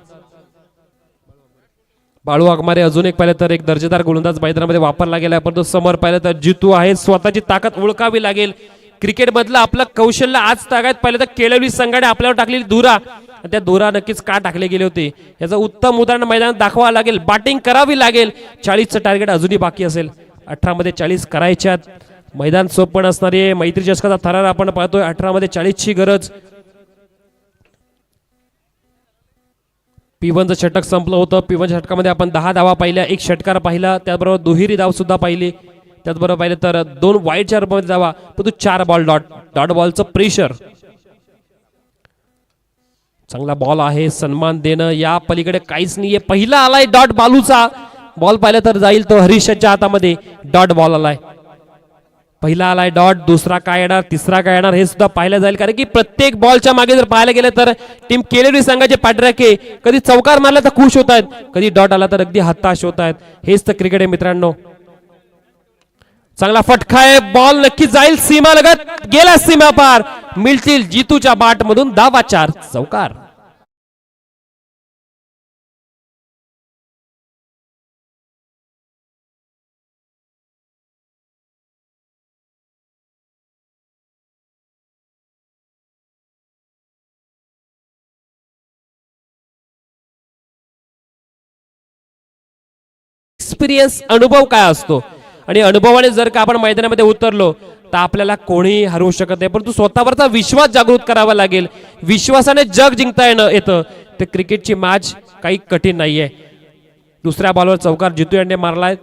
बाळू वाघमारे, अजून एक पाहिलं तर एक दर्जेदार गोलंदाज मैदानामध्ये वापरला गेला. परंतु समोर पाहिलं तर जितू आहे. स्वतःची ताकद ओळखावी लागेल. क्रिकेट मधलं आपलं कौशल्य आज तागायत पाहिलं तर केळवली संघाने आपल्यावर टाकलेली धुरा, त्या धुरा नक्कीच का टाकले गेले होते याचं उत्तम उदाहरण मैदानात दाखवावं लागेल. बॅटिंग करावी लागेल. 40चं टार्गेट अजूनही बाकी असेल. 18 मध्ये 40 करायच्यात. मैदान सोपं असणारी आहे. मैत्री चषकाचा थरार आपण पाहतोय. 18 मध्ये 40ची गरज. P1चं षटक संपलं होतं. P1 षटकामध्ये आपण 10 धावा पाहिल्या, एक षटकार पाहिला, त्याचबरोबर दुहेरी धाव सुद्धा पाहिली. त्याचबरोबर पाहिलं तर 2 वाईडच्या रूपामध्ये धावा, परंतु 4 बॉल डॉट बॉलचं प्रेशर. चांगला बॉल आहे. सन्मान देणं या पलीकडे काहीच नाहीये. पहिला आलाय डॉट बालूचा बॉल पाहिलं तर जाईल तो हरीशच्या हातामध्ये. डॉट बॉल आलाय. पहिला आलाय डॉट. दुसरा काय येणार, तिसरा काय येणार हे सुद्धा पाहिलं जाईल. कारण की प्रत्येक बॉलच्या मागे जर पाहायला गेलं तर टीम केळवली संघाचे पाठराखे कधी चौकार मारला तर खुश होत आहेत, कधी डॉट आला तर अगदी हताश होत आहेत. हेच तर क्रिकेट आहे मित्रांनो. चांगला फटका आहे. बॉल नक्की जाईल सीमा लगत. गेला सीमा पार. मिळतील जितूच्या बाट मधून धावा 4. चौकार. एक्सपिरियन्स, अनुभव काय असतो आणि अनुभवाने जर का आपण मैदानामध्ये उतरलो तर आपल्याला कोणीही हरवू शकत नाही. परंतु स्वतःवरचा विश्वास जागृत करावा लागेल. विश्वासाने जग जिंकता येतं. ते क्रिकेटची मॅच काही कठीण नाहीये. दुसऱ्या बॉलवर चौकार जितू यांनी मारलाय.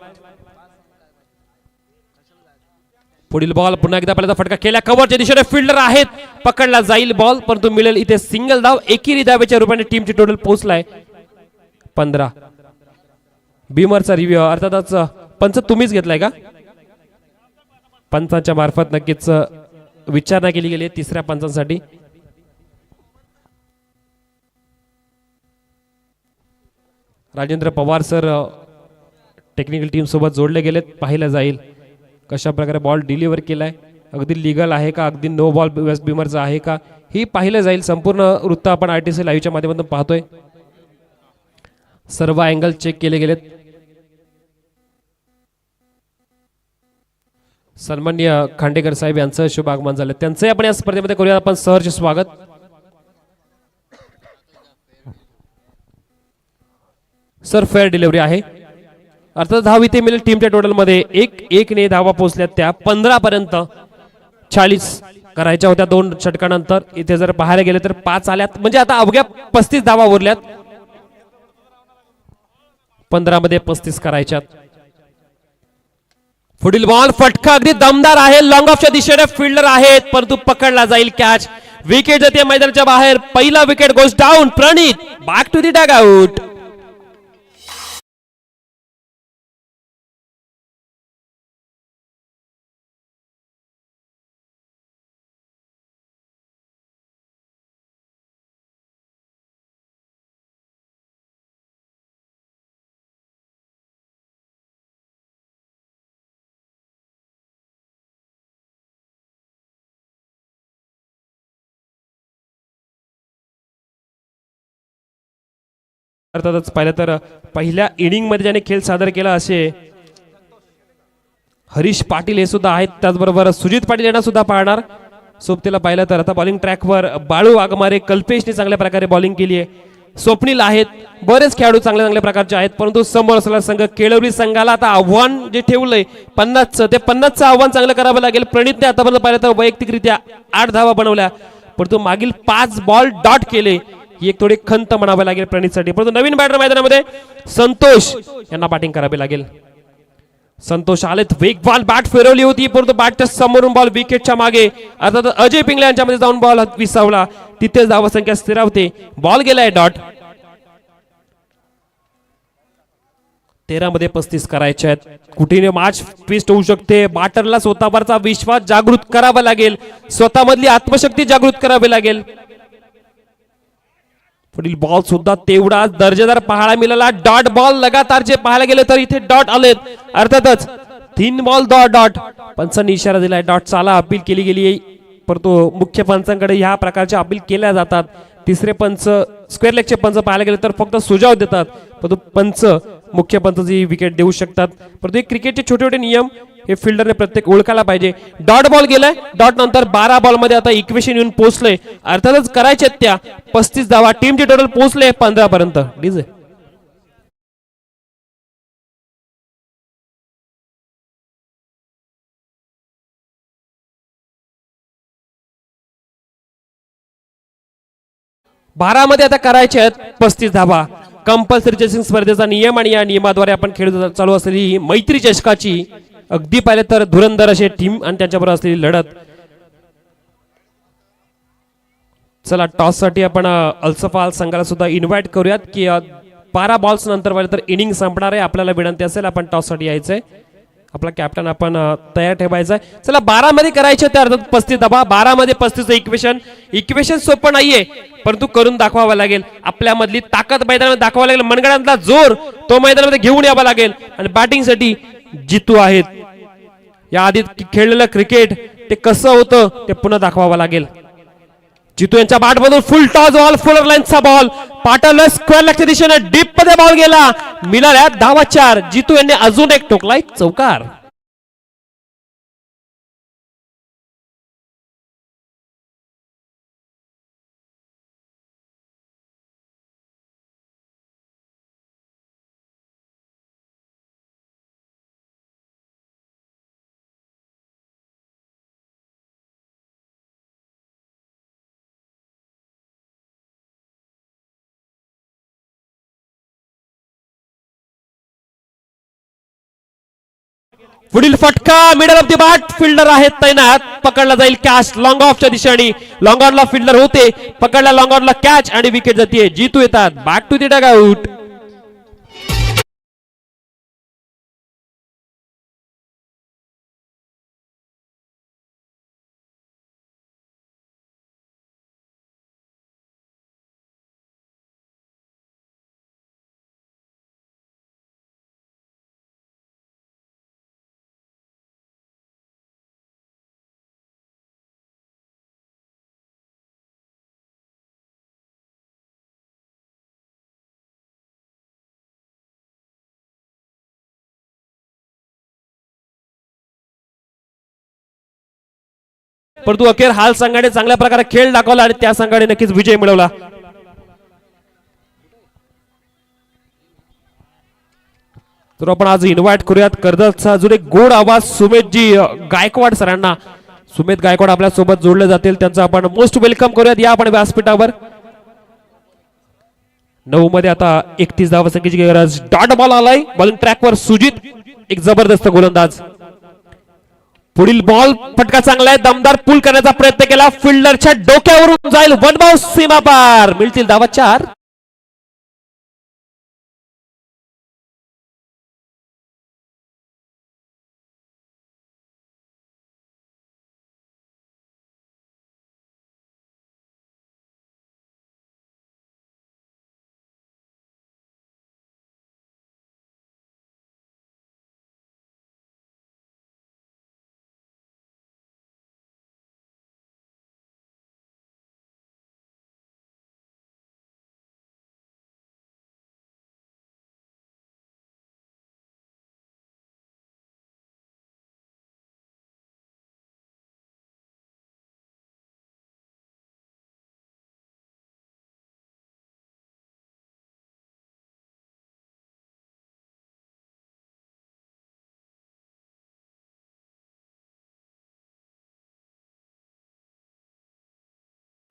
पुढील बॉल पुन्हा एकदा पहिल्यांदा फटका केला. कव्हरच्या दिशेने फिल्डर आहेत. पकडला जाईल बॉल, परंतु मिळेल इथे सिंगल धाव. एकेरी धावेच्या रूपाने टीमची टोटल पोहोचलाय 15. बीमरचा रिव्ह्यू अर्थातच पंच तुम्हीच घेतलाय का? पंचांच्या मार्फत नक्कीच विचारणा केली गेली तिसऱ्या पंचांसाठी. Rajendra Pawar sir technical team सोबत जोडले गेलेत. पाहिलं जाईल कशा प्रकारे बॉल डिलिव्हर केलाय. अगदी लिगल आहे का, अगदी नो बॉल वेस्ट बीमरचा आहे का हे पाहिलं जाईल. संपूर्ण वृत्त आपण RTC लाईव्हच्या माध्यमातून पाहतोय. सर्व अँगल चेक केले गेलेत. सन्माननीय खांडेकर साहेब यांचं शुभ आगमन झालं. त्यांचंही आपण या स्पर्धेमध्ये करूया आपण सहर्ष स्वागत. सर फेअर डिलिव्हरी आहे. अर्थात धाव इथे मिळेल टीमच्या टोटल मध्ये 1-1 धावा पोहोचल्यात त्या 15 पर्यंत. 40 करायच्या होत्या 2 षटकानंतर. इथे जर पाहायला गेले तर 5 आल्यात, म्हणजे आता अवघ्या 35 धावा उरल्यात. 15 मध्ये 35 करायच्यात. पुढील बॉल फटका अगदी दमदार आहे. लॉंग ऑफच्या दिशेने फिल्डर आहेत, परंतु पकडला जाईल कॅच. विकेट जाते मैदानाच्या बाहेर. पहिला wicket goes down. Pranit back to the dugout. अर्थातच पाहिलं तर पहिल्या इनिंग मध्ये ज्याने खेळ सादर केला असे हरीश पाटील हे सुद्धा आहेत. त्याचबरोबर सुजित पाटील यांना सुद्धा पाहणार. सोबतीला पाहिलं तर आता बॉलिंग ट्रॅकवर बाळू वाघमारे, कल्पेशने चांगल्या प्रकारे बॉलिंग केली आहे. स्वप्नील आहेत. बरेच खेळाडू चांगल्या प्रकारचे आहेत. परंतु समोर असलेला संघ केळवली संघाला आता आव्हान जे ठेवलंय 50चं, ते 50चं आव्हान चांगलं करावं लागेल. प्रणितने आतापर्यंत पाहिलं तर वैयक्तिकरित्या 8 धावा बनवल्या, परंतु मागील 5 बॉल डॉट केले. ही एक थोडी खंत म्हणावी लागेल प्रणितसाठी. परंतु नवीन बॅटर मैदानामध्ये संतोष यांना बॅटिंग करावी लागेल. संतोष आलेत, वेगवान बॅट फिरवली होती परंतु बॅटच्या समोरून बॉल विकेटच्या मागे. अर्थात अजय पिंगळे यांच्यामध्ये जाऊन बॉल विसावला, तिथेच धावसंख्या स्थिरावते. बॉल गेलाय डॉट. 13 मध्ये 35 करायचे आहेत. कुठेही मॅच ट्विस्ट होऊ शकते. बॅटरला स्वतःवरचा विश्वास जागृत करावा लागेल, स्वतःमधली आत्मशक्ती जागृत करावी लागेल. पुढील बॉल सुद्धा तेवढाच दर्जेदार पाहायला मिळाला. डॉट बॉल लगातार जे पाहायला गेले तर इथे डॉट आलेत. अर्थातच 3 बॉल डॉट. पंचांनी इशारा दिलाय डॉट चाला. अपील केली गेली परंतु मुख्य पंचांकडे ह्या प्रकारच्या अपील केल्या जातात. तिसरे पंच स्क्वेअर लेगचे पंच पाहायला गेले तर फक्त सुझाव देतात, परंतु पंच मुख्य पंच जी विकेट देऊ शकतात. परंतु क्रिकेटचे छोटे छोटे नियम हे फिल्डरने प्रत्येक ओळखायला पाहिजे. डॉट बॉल गेलाय. डॉट नंतर 12 बॉल मध्ये आता इक्वेशन येऊन पोहोचले. अर्थातच करायचे त्या 35 धावा. टीमचे टोटल पोहोचले 15 पर्यंत. डीजे 12 मध्ये आता करायचे आहेत 35 धावा. कंपल्सरी चेसिंग स्पर्धेचा नियम आणि या नियमाद्वारे आपण खेळ चालू असलेली ही मैत्री चषकाची अगदी पाहिले तर धुरंधर अशी टीम आणि त्यांच्याबरोबर असलेली लढत. चला टॉस साठी आपण अल्सफाल संघाला सुद्धा इन्व्हाइट करूयात की 12 बॉल्स नंतर पाहिले तर इनिंग संपणार आहे. आपल्याला विनंती असेल आपण टॉस साठी यायचंय. आपला कॅप्टन आपण तयार ठेवायचा आहे. चला 12 मध्ये करायचे ते अर्थात 35 धावा. 12 मध्ये 35 इक्वेशन सोपं नाहीये परंतु करून दाखवावं लागेल. आपल्यामधली ताकद मैदानामध्ये दाखवावं लागेल. मनगडातला जोर तो मैदानामध्ये घेऊन यावा लागेल. आणि बॅटिंगसाठी जितू आहेत. या आधी खेळलेलं क्रिकेट ते कसं होतं ते पुन्हा दाखवावं लागेल. जितू यांच्या बॅट मधून फुल टॉस बॉल, फुलर लाईनचा बॉल, पाटल स्क्वेअर लेगच्या दिशेने डीप मध्ये बॉल गेला. मिळाल्या धावा 4. जितू यांनी अजून एक ठोकलाय चौकार. पुढील फटका middle of the bat. Fielder आहेत तैनात. पकडला जाईल कॅच लॉंग ऑफच्या दिशेने. लॉंग ऑनला फिल्डर होते, पकडला लॉंग ऑनला कॅच आणि विकेट जाते. जितू येतात back to the dugout. परंतु अखेर हाल संघाने चांगल्या प्रकारे खेळ दाखवला आणि त्या संघाने नक्कीच विजय मिळवला. तर आपण आज इन्व्हाइट करूयात कर्जतचा अजून एक गोड आवाज सुमेधजी गायकवाड सरांना. सुमेध गायकवाड आपल्या सोबत जोडले जातील, त्यांचं आपण मोस्ट वेलकम करूयात. या आपण व्यासपीठावर 9 मध्ये आता 31 धावसंख्येची गरज. डॉट बॉल आलाय. बॉलिंग ट्रॅकवर सुजित, एक जबरदस्त गोलंदाज. पुढील बॉल फटका चांगला आहे. दमदार पुल करण्याचा प्रयत्न केला. फिल्डरच्या डोक्यावरून जाईल. वन बाउंस सीमा पार. मिळतील धावा 4.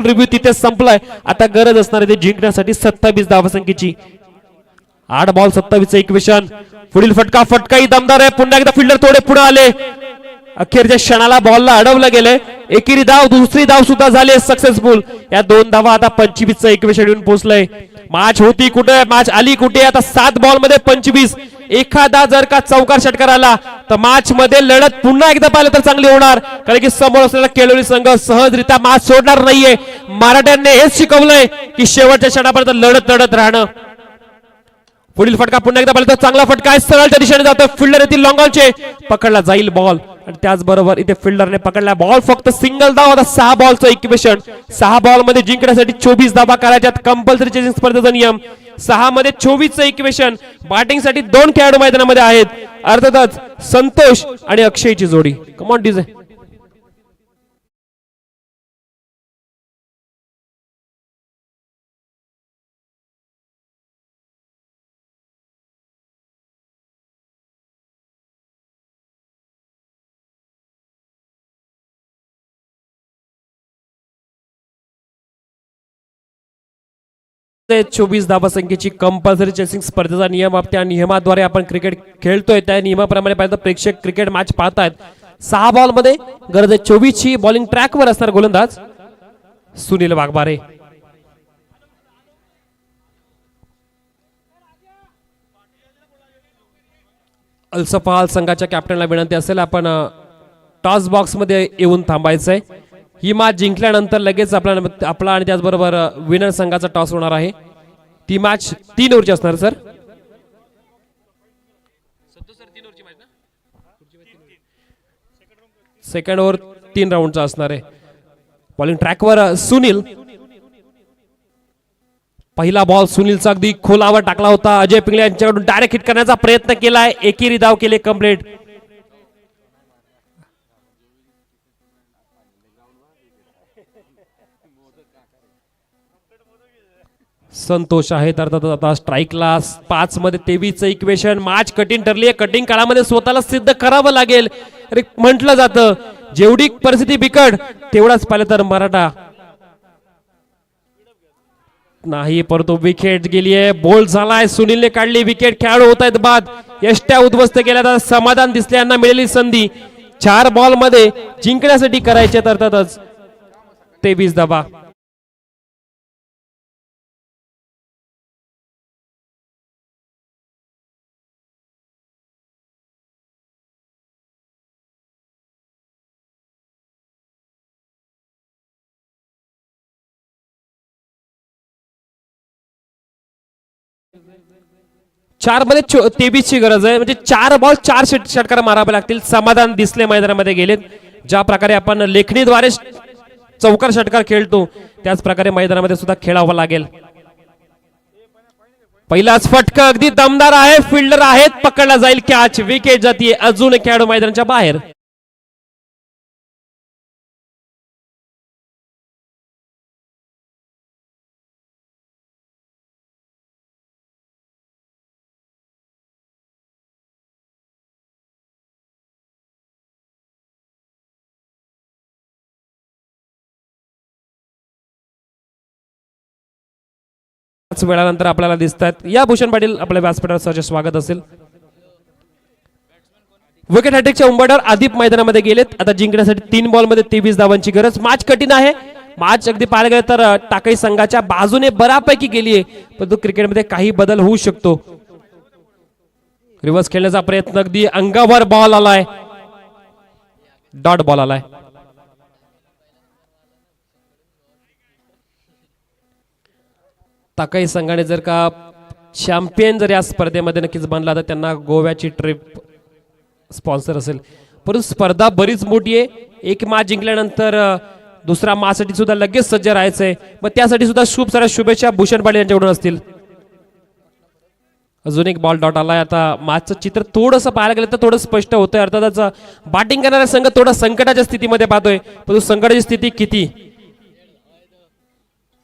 रिव्ह्यू तिथे संपलाय. आता गरज असणार आहे ते जिंकण्यासाठी 27 धावसंख्येची. 8 बॉल 27 इक्वेशन. पुढील फटकाही दमदार आहे. पुन्हा एकदा फिल्डर थोडे पुढे आले. अखेरच्या क्षणाला बॉलला अडवलं गेलंय. एकेरी धाव, दुसरी धाव सुद्धा झाली सक्सेसफुल. या 2 धावा आता 25चं इक्वेशन येऊन पोहोचलंय. मॅच होती कुठे, मॅच आली कुठे. आता 7 बॉल मध्ये 25. एखादा जर का चौकार षटकार आला तर मॅच मध्ये लढत पुन्हा एकदा पाहिलं तर चांगली होणार. कारण की समोर असलेला केळवली संघ सहजरित्या मॅच सोडणार नाहीये. मराठ्यांनी हेच शिकवलंय की शेवटच्या क्षणापर्यंत लढत राहणं. पुढील फटका पुन्हा एकदा पाहिलं तर चांगला फटका आहे. सरळच्या दिशेने जातो. फिल्डर येथील लॉंगॉनचे पकडला जाईल बॉल. आणि त्याचबरोबर इथे फिल्डरने पकडला बॉल. फक्त सिंगल धाव. आता 6 बॉलचं इक्वेशन. 6 बॉल मध्ये जिंकण्यासाठी 24 धावा करायच्यात. कंपल्सरी चेसिंग स्पर्धेचा नियम. 6 मध्ये 24चं इक्वेशन. बॅटिंग साठी 2 खेळाडू मैदानामध्ये आहेत. अर्थातच संतोष आणि अक्षयची जोडी. Come on DJ. ते 24 धावसंख्येची कंपल्सरी चेसिंग स्पर्धेचा नियम. त्या नियमाद्वारे आपण क्रिकेट खेळतोय. त्या नियमाप्रमाणे पाहिजे प्रेक्षक क्रिकेट मॅच पाहतायत. 6 बॉल मध्ये गरज आहे 24 ची. बॉलिंग ट्रॅकवर असणार गोलंदाज सुनील वाघमारे. अल्सफाल संघाच्या कॅप्टनला विनंती असेल आपण टॉस बॉक्स मध्ये येऊन थांबायचंय. ही मॅच जिंकल्यानंतर लगेच आपला आणि त्याचबरोबर विनर संघाचा टॉस होणार आहे. ती मॅच 3 ओव्हरची असणार सर. सेकंड ओव्हर 3 राऊंडचा असणार आहे. बॉलिंग ट्रॅकवर सुनील. पहिला बॉल सुनीलचा अगदी खोलावर टाकला होता. अजय पिंगळे यांच्याकडून डायरेक्ट हिट करण्याचा प्रयत्न केलाय. एकेरी धाव केले कंप्लीट. संतोष आहेत अर्थात आता स्ट्राईकला. 5 मध्ये 23चं इक्वेशन. मॅच कठीण ठरली आहे. कठीण काळामध्ये स्वतःला सिद्ध करावं लागेल म्हटलं जातं. जेवढी परिस्थिती बिकट तेवढाच पाहिलं तर मराठा नाही. परंतु विकेट गेलीये. बोल्ड झालाय. सुनीलने काढली विकेट. खेळाडू होत आहेत बाद. यष्ट्या उद्ध्वस्त केल्या. समाधान दिसले यांना मिळालेली संधी. 4 बॉल मध्ये जिंकण्यासाठी करायचे अर्थातच 23 धावा. चार मध्ये 23 ची गरज आहे. म्हणजे 4 बॉल 4 षटकार मारावे लागतील. समाधान दिसले मैदानामध्ये गेलेत. ज्या प्रकारे आपण लेखणीद्वारे चौकार षटकार खेळतो त्याच प्रकारे मैदानामध्ये सुद्धा खेळावं लागेल. पहिलाच फटका अगदी दमदार आहे. फिल्डर आहेत. पकडला जाईल कॅच. विकेट जातीये. अजून एक खेळाडू मैदानाच्या बाहेर. वेळानंतर आपल्याला दिसतात या भूषण पाटील आपल्या व्यासपीठावर सहर्ष स्वागत असेल. विकेट हॅट्रिकच्या उंबरठ्यावर आदीप मैदानामध्ये गेलेत. आता जिंकण्यासाठी 3 बॉल मध्ये 23 धावांची गरज. मॅच कठीण आहे. मॅच अगदी पाहायला गेलं तर टाकळी संघाच्या बाजूने बऱ्यापैकी गेलीये. परंतु क्रिकेटमध्ये काही बदल होऊ शकतो. रिव्हर्स खेळण्याचा प्रयत्न. अगदी अंगावर बॉल आलाय. डॉट बॉल आलाय. टाकळी संघाने जर का चॅम्पियन जर या स्पर्धेमध्ये नक्कीच बनला तर त्यांना गोव्याची ट्रिप स्पॉन्सर असेल. परंतु स्पर्धा बरीच मोठी आहे. एक मॅच जिंकल्यानंतर दुसरा मॅच साठी सुद्धा लगेच सज्ज राहायचंय. मग त्यासाठी सुद्धा खूप साऱ्या शुभेच्छा भूषण पाटील यांच्याकडून असतील. अजून एक बॉल डॉट आलाय. आता मॅचचं चित्र थोडंसं पाहायला गेलं तर थोडं स्पष्ट होतंय. अर्थातच बॅटिंग करणारा संघ थोडा संकटाच्या स्थितीमध्ये पाहतोय. परंतु संकटाची स्थिती किती.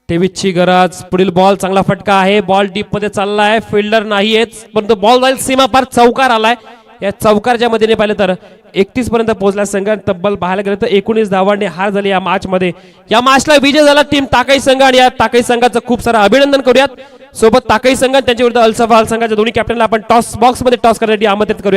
23 ची गरज. पुढील बॉल चांगला फटका आहे. बॉल डीप मध्ये चाललाय. फिल्डर नाहीयेच परंतु बॉल जाईल सीमा पार. चौकार आलाय. या चौकारच्या मध्येने पाहिलं तर 31 पर्यंत पोहोचला संघ. तब्बल पाहायला गेलं तर 19 धावांनी हार झाली या मॅच मध्ये. या मॅचला विजय झाला टीम ताकई संघ आणि या ताकई संघाचं खूप सारं अभिनंदन करूयात. सोबत ताकई संघ त्यांच्या विरुद्ध अलसफाल संघाच्या दोन्ही कॅप्टनला आपण टॉस बॉक्स मध्ये टॉस करण्यासाठी आमंत्रित करूया.